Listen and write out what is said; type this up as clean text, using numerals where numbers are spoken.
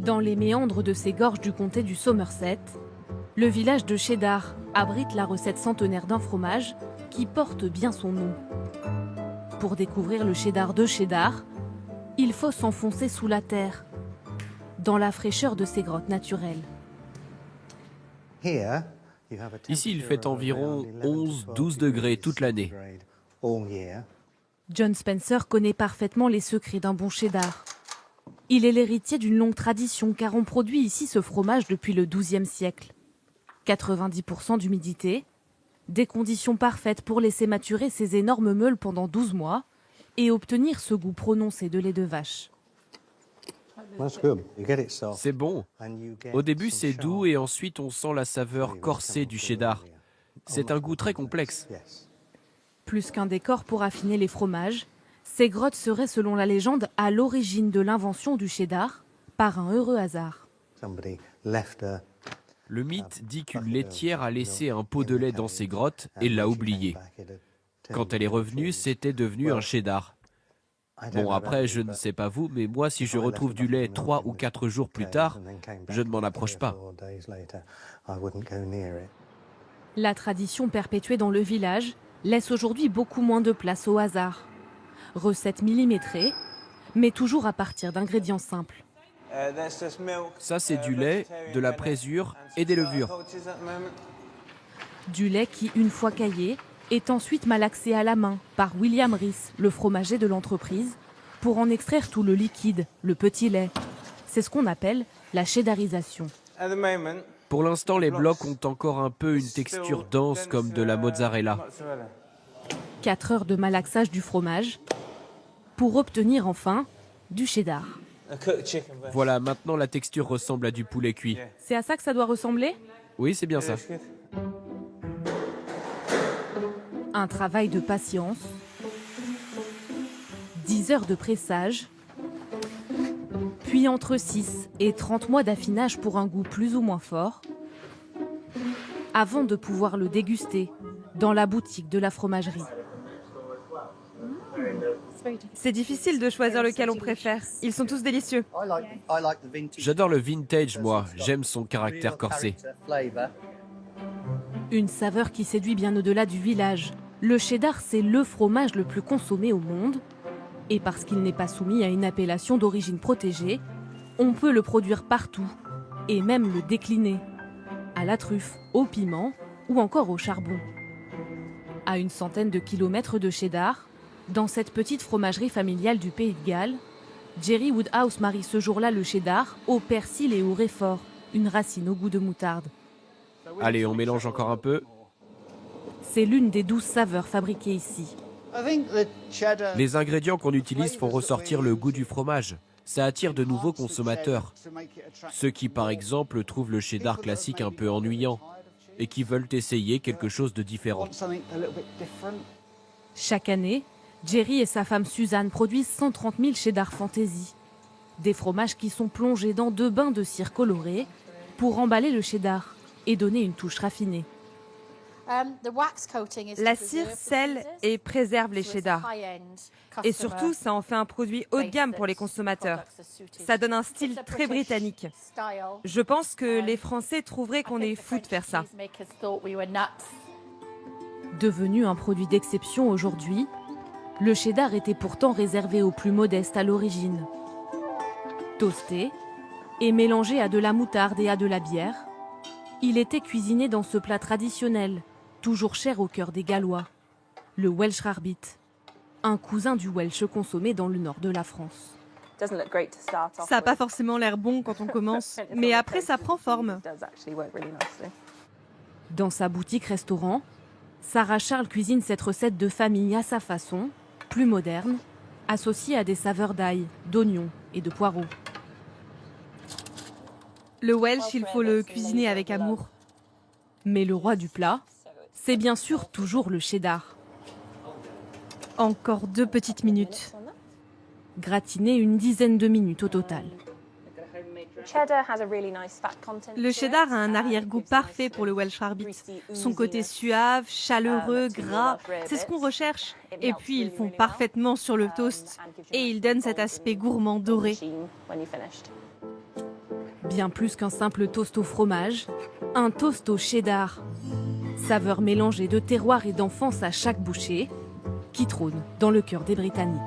Dans les méandres de ces gorges du comté du Somerset, le village de Cheddar abrite la recette centenaire d'un fromage qui porte bien son nom. Pour découvrir le cheddar de Cheddar, il faut s'enfoncer sous la terre, dans la fraîcheur de ces grottes naturelles. Ici, il fait environ 11-12 degrés toute l'année. John Spencer connaît parfaitement les secrets d'un bon cheddar. Il est l'héritier d'une longue tradition car on produit ici ce fromage depuis le XIIe siècle. 90% d'humidité, des conditions parfaites pour laisser maturer ces énormes meules pendant 12 mois et obtenir ce goût prononcé de lait de vache. C'est bon. Au début, c'est doux et ensuite on sent la saveur corsée du cheddar. C'est un goût très complexe. Plus qu'un décor pour affiner les fromages, ces grottes seraient, selon la légende, à l'origine de l'invention du cheddar par un heureux hasard. Le mythe dit qu'une laitière a laissé un pot de lait dans ces grottes et l'a oublié. Quand elle est revenue, c'était devenu un cheddar. Bon, après, je ne sais pas vous, mais moi, si je retrouve du lait 3 ou 4 jours plus tard, je ne m'en approche pas. La tradition perpétuée dans le village laisse aujourd'hui beaucoup moins de place au hasard. Recette millimétrée, mais toujours à partir d'ingrédients simples. Ça, c'est du lait, de la présure et des levures. Du lait qui, une fois caillé, est ensuite malaxé à la main par William Rees, le fromager de l'entreprise, pour en extraire tout le liquide, le petit lait. C'est ce qu'on appelle la cheddarisation. Pour l'instant, les blocs ont encore un peu une texture dense comme de la mozzarella. 4 heures de malaxage du fromage pour obtenir enfin du cheddar. Voilà, maintenant la texture ressemble à du poulet cuit. C'est à ça que ça doit ressembler ? Oui, c'est bien ça. Un travail de patience, 10 heures de pressage, puis entre 6 et 30 mois d'affinage pour un goût plus ou moins fort, avant de pouvoir le déguster dans la boutique de la fromagerie. C'est difficile de choisir lequel on préfère. Ils sont tous délicieux. J'adore le vintage, moi. J'aime son caractère corsé. Une saveur qui séduit bien au-delà du village. Le cheddar, c'est le fromage le plus consommé au monde. Et parce qu'il n'est pas soumis à une appellation d'origine protégée, on peut le produire partout, et même le décliner. À la truffe, au piment ou encore au charbon. À une centaine de kilomètres de Cheddar, dans cette petite fromagerie familiale du Pays de Galles, Jerry Woodhouse marie ce jour-là le cheddar au persil et au réfort, une racine au goût de moutarde. Allez, on mélange encore un peu. C'est l'une des 12 saveurs fabriquées ici. Les ingrédients qu'on utilise font ressortir le goût du fromage. Ça attire de nouveaux consommateurs. Ceux qui, par exemple, trouvent le cheddar classique un peu ennuyant et qui veulent essayer quelque chose de différent. Chaque année, Jerry et sa femme Suzanne produisent 130 000 cheddar fantasy. Des fromages qui sont plongés dans 2 bains de cire colorée pour emballer le cheddar et donner une touche raffinée. La cire scelle et préserve les cheddars. Et surtout, ça en fait un produit haut de gamme pour les consommateurs. Ça donne un style très britannique. Je pense que les Français trouveraient qu'on est fou de faire ça. Devenu un produit d'exception aujourd'hui, le cheddar était pourtant réservé aux plus modestes à l'origine. Toasté et mélangé à de la moutarde et à de la bière, il était cuisiné dans ce plat traditionnel, toujours cher au cœur des Gallois, le Welsh Rarebit, un cousin du Welsh consommé dans le nord de la France. Ça n'a pas forcément l'air bon quand on commence, mais après ça prend forme. Dans sa boutique-restaurant, Sarah Charles cuisine cette recette de famille à sa façon, plus moderne, associée à des saveurs d'ail, d'oignons et de poireaux. Le Welsh, il faut le cuisiner avec amour. Mais le roi du plat, c'est bien sûr toujours le cheddar. Encore 2 petites minutes. Gratiné une dizaine de minutes au total. Le cheddar a un arrière-goût parfait pour le Welsh Rarebit. Son côté suave, chaleureux, gras, c'est ce qu'on recherche. Et puis ils font parfaitement sur le toast. Et ils donnent cet aspect gourmand doré. Bien plus qu'un simple toast au fromage, un toast au cheddar. Saveur mélangée de terroir et d'enfance à chaque bouchée, qui trône dans le cœur des Britanniques.